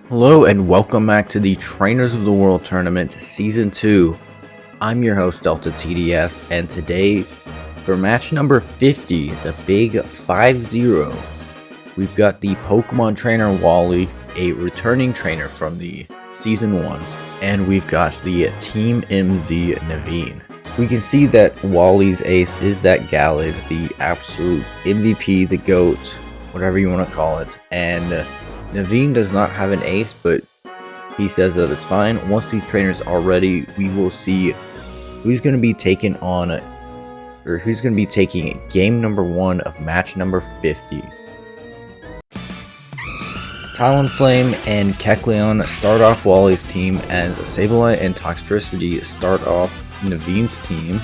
Hello and welcome back to the Trainers of the World Tournament Season 2. I'm your host DeltaTDS, and today for match number 50, the big 5-0, we've got the Pokemon trainer Wally, a returning trainer from the Season 1, and we've got the Team MZ Naveen. We can see that Wally's ace is that Gallade, the absolute MVP, the GOAT, whatever you want to call it, and Naveen does not have an ace, but he says that it's fine. Once these trainers are ready, we will see who's going to be taking on, or who's going to be taking game number 1 of match number 50. Talonflame and Kecleon start off Wally's team, as Sableye and Toxtricity start off Naveen's team.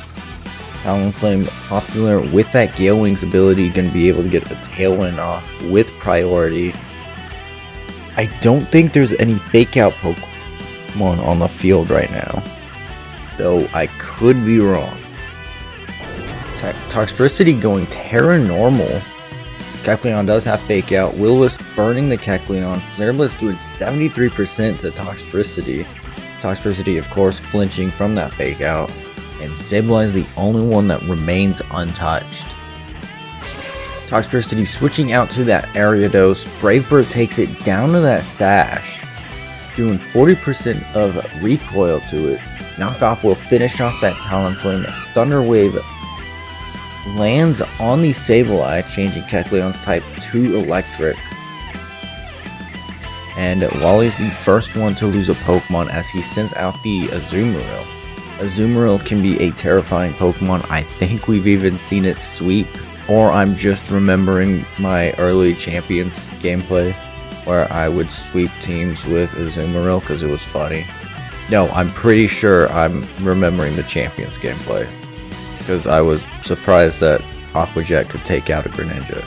Talonflame, popular with that Gale Wings ability, going to be able to get a Tailwind off with priority. I don't think there's any fake out Pokemon on the field right now, though I could be wrong. Toxtricity going Terra Normal. Kecleon does have fake out. Will-O-Wisp burning the Kecleon. Flare-Blitz doing 73% to Toxtricity. Toxtricity, of course, flinching from that fake out. And Sableye is the only one that remains untouched. Toxtricity switching out to that Ariados. Brave Bird takes it down to that Sash, doing 40% of recoil to it. Knockoff will finish off that Talonflame. Thunder Wave lands on the Sableye, changing Kecleon's type to Electric. And Wally's the first one to lose a Pokemon as he sends out the Azumarill. Azumarill can be a terrifying Pokemon. I think we've even seen it sweep. Or I'm just remembering my early Champions gameplay where I would sweep teams with Azumarill because it was funny. No, I'm pretty sure I'm remembering the Champions gameplay because I was surprised that Aqua Jet could take out a Greninja.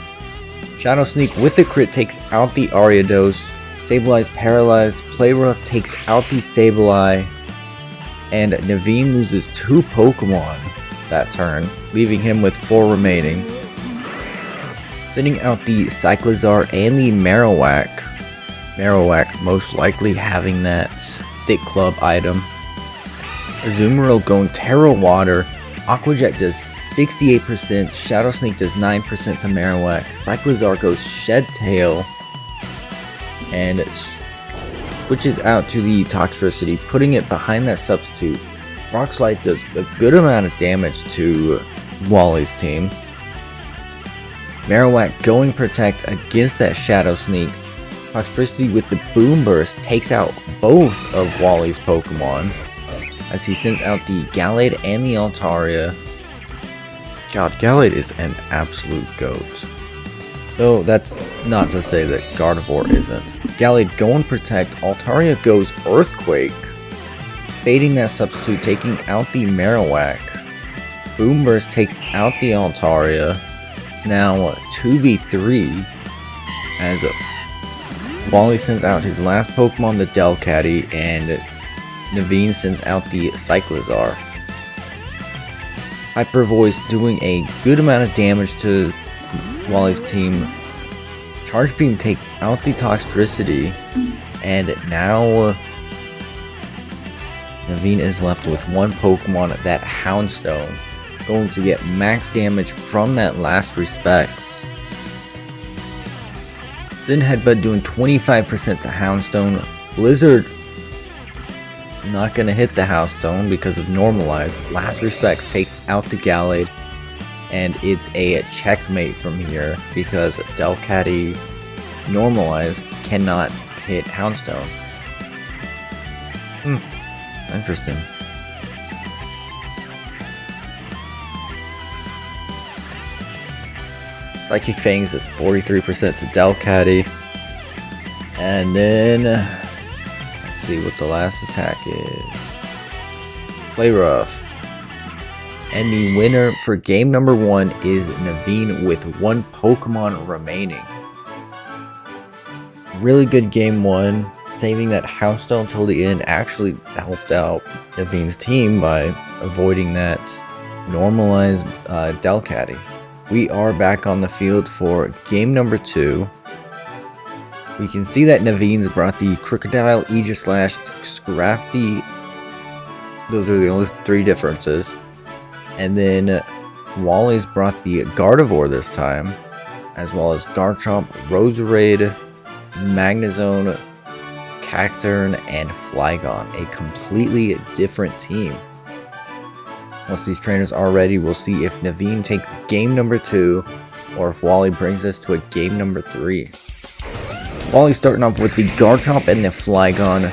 Shadow Sneak with the crit takes out the Ariados. Sableye's paralyzed. Play Rough takes out the Sableye. And Naveen loses 2 Pokemon that turn, leaving him with 4 remaining. Sending out the Cyclizar and the Marowak. Marowak most likely having that Thick Club item. Azumarill going Terra Water. Aqua Jet does 68%. Shadow Sneak does 9% to Marowak. Cyclizar goes Shed Tail. And switches out to the Toxtricity, putting it behind that substitute. Rock Slide does a good amount of damage to Wally's team. Marowak going Protect against that Shadow Sneak. Toxtricity with the Boom Burst takes out both of Wally's Pokemon as he sends out the Gallade and the Altaria. God, Gallade is an absolute GOAT. Though that's not to say that Gardevoir isn't. Gallade going Protect, Altaria goes Earthquake, baiting that substitute, taking out the Marowak. Boom Burst takes out the Altaria. It's now 2v3 as Wally sends out his last Pokemon, the Delcatty, and Naveen sends out the Cyclizar. Hyper Voice doing a good amount of damage to Wally's team. Charge Beam takes out the Toxtricity, and now Naveen is left with 1 Pokemon, that Houndstone, going to get max damage from that last Respects. Zen Headbutt doing 25% to Houndstone. Blizzard not going to hit the Houndstone because of Normalize. Last Respects takes out the Gallade. And it's a checkmate from here because Delcatty Normalize cannot hit Houndstone. Interesting. Psychic Fangs is 43% to Delcatty. And then let's see what the last attack is. Play Rough. And the winner for game number 1 is Naveen with 1 Pokemon remaining. Really good game 1. Saving that Houndstone till the end actually helped out Naveen's team by avoiding that normalized Delcatty. We are back on the field for game number 2. We can see that Naveen's brought the Crocodile, Aegislash, Scrafty. Those are the only 3 differences. And then Wally's brought the Gardevoir this time, as well as Garchomp, Roserade, Magnezone, Cacturne, and Flygon. A completely different team. Once these trainers are ready, we'll see if Naveen takes game number 2 or if Wally brings us to a game number 3. Wally starting off with the Garchomp and the Flygon.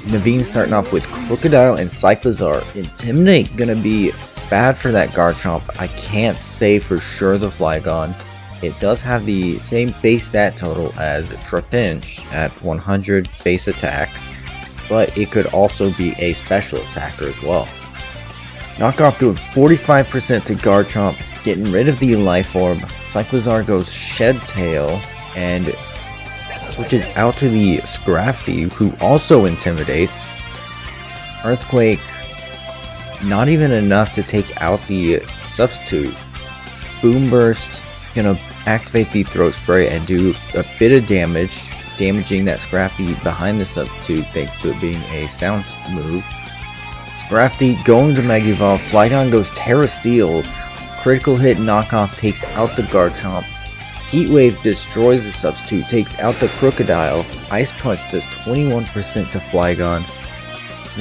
Naveen starting off with Crocodile and Cyclizar. Intimidate gonna be bad for that Garchomp. I can't say for sure the Flygon. It does have the same base stat total as Trapinch at 100 base attack, but it could also be a special attacker as well. Knockoff doing 45% to Garchomp, getting rid of the Life Orb. Cyclizar goes Shed Tail and switches out to the Scrafty, who also intimidates. Earthquake, not even enough to take out the substitute. Boom Burst, gonna activate the Throat Spray and do a bit of damage, damaging that Scrafty behind the substitute thanks to it being a sound move. Scrafty going to Mega Evolve, Flygon goes Terra Steel, critical hit knockoff takes out the Garchomp, Heat Wave destroys the substitute, takes out the Crocodile, Ice Punch does 21% to Flygon,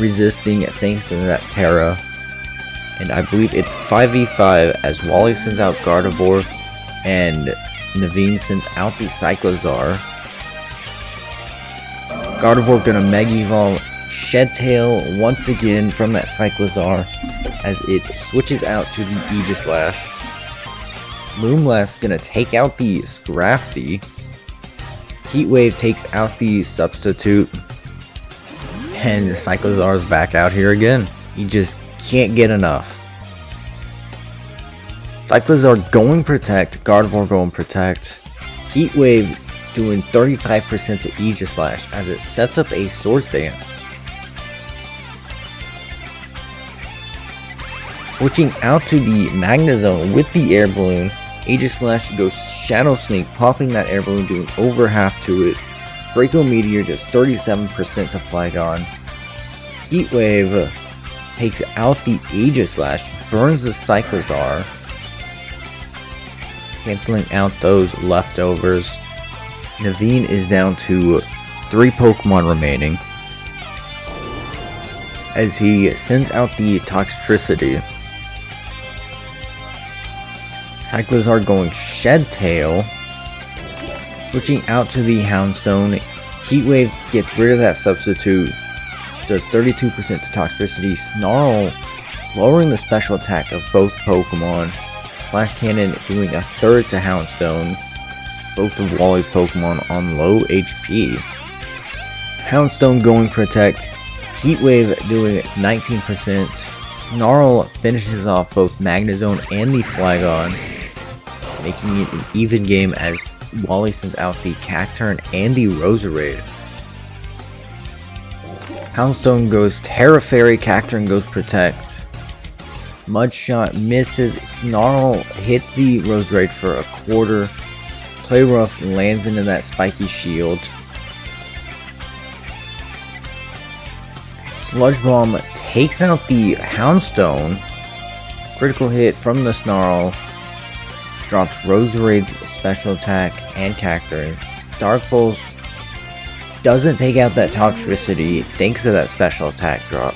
resisting thanks to that Terra, and I believe it's 5v5 as Wally sends out Gardevoir and Naveen sends out the Cyclizar. Gardevoir gonna Mega Evolve, Shed Tail once again from that Cyclizar as it switches out to the Aegislash. Moonblast gonna take out the Scrafty. Heat Wave takes out the substitute. And Cyclizar's back out here again. He just can't get enough. Cyclizar going Protect, Gardevoir going Protect. Heat Wave doing 35% to Aegislash as it sets up a Swords Dance. Switching out to the Magnezone with the Air Balloon, Aegislash goes Shadow Sneak, popping that Air Balloon, doing over half to it. Draco Meteor does 37% to Flygon. Heat Wave takes out the Aegislash, burns the Cyclizar, canceling out those leftovers. Naveen is down to 3 Pokemon remaining as he sends out the Toxtricity. Cyclizar going Shed Tail, switching out to the Houndstone. Heat Wave gets rid of that substitute, does 32% to Toxtricity. Snarl lowering the special attack of both Pokemon. Flash Cannon doing a third to Houndstone. Both of Wally's Pokemon on low HP. Houndstone going Protect. Heat Wave doing 19%. Snarl finishes off both Magnezone and the Flygon, making it an even game as Wally sends out the Cacturne and the Roserade. Houndstone goes Terra Fairy, Cacturne goes Protect. Mudshot misses, Snarl hits the Roserade for a quarter. Play Rough lands into that spiky shield. Sludge Bomb takes out the Houndstone. Critical hit from the Snarl. Drops Roserade's special attack and Cacturne. Dark Pulse doesn't take out that Toxtricity thanks to that special attack drop.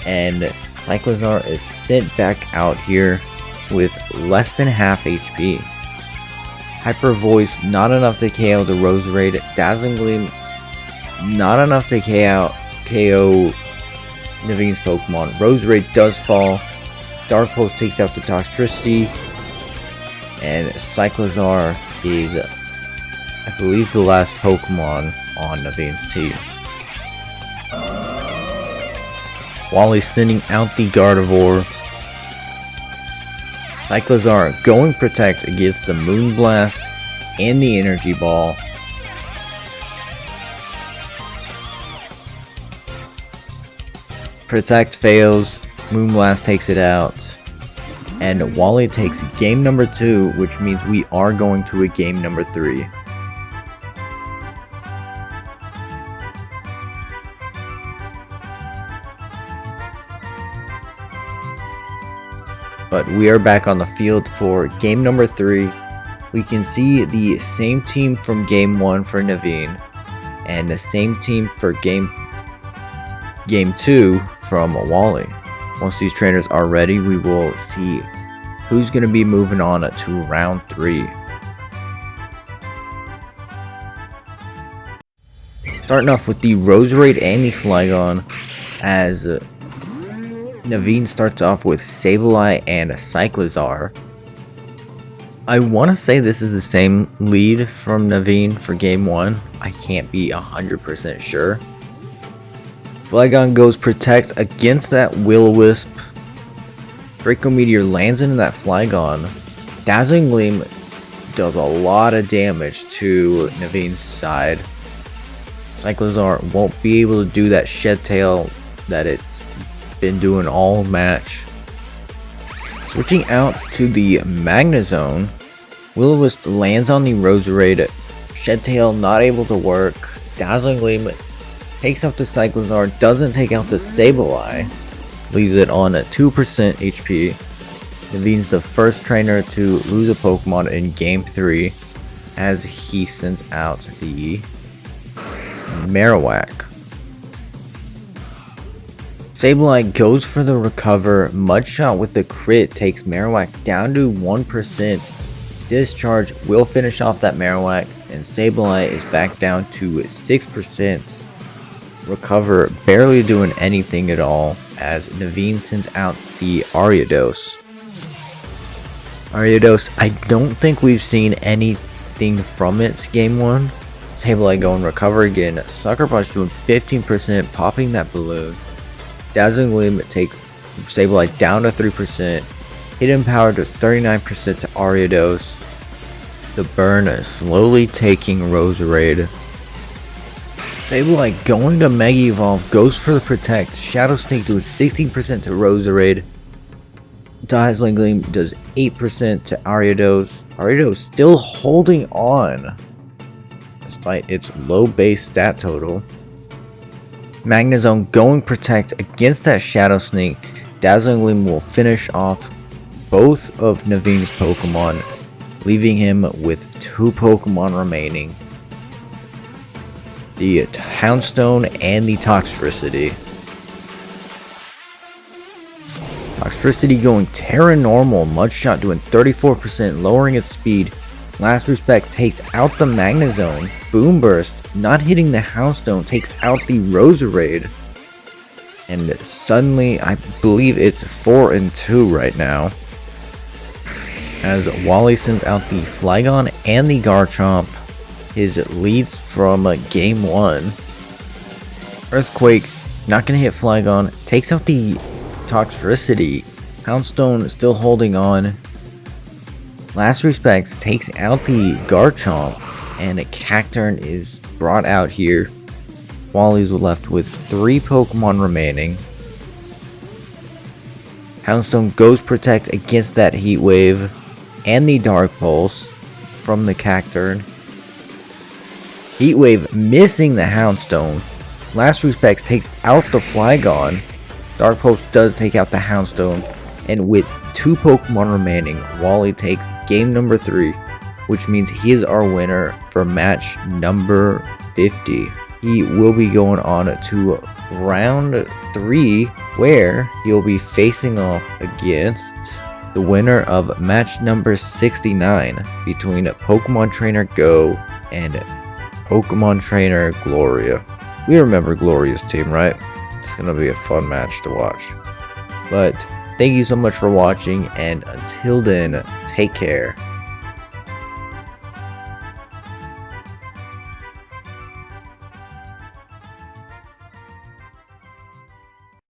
And Cyclizar is sent back out here with less than half HP. Hyper Voice, not enough to KO the Roserade. Dazzling Gleam, not enough to KO Naveen's Pokemon. Roserade does fall. Dark Pulse takes out the Toxtricity. And Cyclizar is, I believe, the last Pokemon on Naveen's team. Wally sending out the Gardevoir. Cyclizar going Protect against the Moonblast and the Energy Ball. Protect fails, Moonblast takes it out, and Wally takes game number 2, which means we are going to a game number 3. But we are back on the field for game number 3. We can see the same team from game 1 for Naveen and the same team for game 2 from Wally. Once these trainers are ready, we will see who's going to be moving on to round 3. Starting off with the Roserade and the Flygon, as Naveen starts off with Sableye and Cyclizar. I want to say this is the same lead from Naveen for game 1. I can't be 100% sure. Flygon goes Protect against that Will-O-Wisp. Draco Meteor lands into that Flygon. Dazzling Gleam does a lot of damage to Naveen's side. Cyclizar won't be able to do that Shed Tail that it's been doing all match. Switching out to the Magnezone, Will-O-Wisp lands on the Roserade. Shed Tail not able to work. Dazzling Gleam takes out the Cyclizar, doesn't take out the Sableye, leaves it on 2% HP. Naveen's the first trainer to lose a Pokemon in game 3 as he sends out the Marowak. Sableye goes for the recover. Mudshot with the crit takes Marowak down to 1%. Discharge will finish off that Marowak, and Sableye is back down to 6%. Recover barely doing anything at all as Naveen sends out the Ariados. Ariados, I don't think we've seen anything from its game 1. Sableye going Recover again. Sucker Punch doing 15%, popping that balloon. Dazzling Gleam takes Sableye down to 3%. Hidden Power does 39% to Ariados. The burn is slowly taking Roserade. Sableye going to Mega Evolve, goes for the Protect. Shadow Sneak doing 16% to Roserade. Dazzling Gleam does 8% to Ariados. Ariados still holding on despite its low base stat total. Magnezone going Protect against that Shadow Sneak. Dazzling Gleam will finish off both of Naveen's Pokemon, leaving him with 2 Pokemon remaining. The Houndstone and the Toxtricity. Toxtricity going Terra Normal, Mudshot doing 34%, lowering its speed. Last Respect takes out the Magnezone. Boom Burst, not hitting the Houndstone, takes out the Roserade. And suddenly, I believe it's 4-2 right now, as Wally sends out the Flygon and the Garchomp. His leads from game 1. Earthquake, not going to hit Flygon, takes out the Toxtricity. Houndstone still holding on. Last Respect takes out the Garchomp, and a Cacturne is brought out here. Wally's left with 3 Pokemon remaining. Houndstone goes Protect against that Heat Wave and the Dark Pulse from the Cacturne. Heat Wave missing the Houndstone. Last Respect takes out the Flygon. Dark Pulse does take out the Houndstone. And with 2 Pokemon remaining, Wally takes game number 3, which means he is our winner for match number 50. He will be going on to round 3, where he'll be facing off against the winner of match number 69 between Pokemon Trainer Go and Pokemon Trainer Gloria. We remember Gloria's team, right? It's gonna be a fun match to watch. But thank you so much for watching, and until then, take care.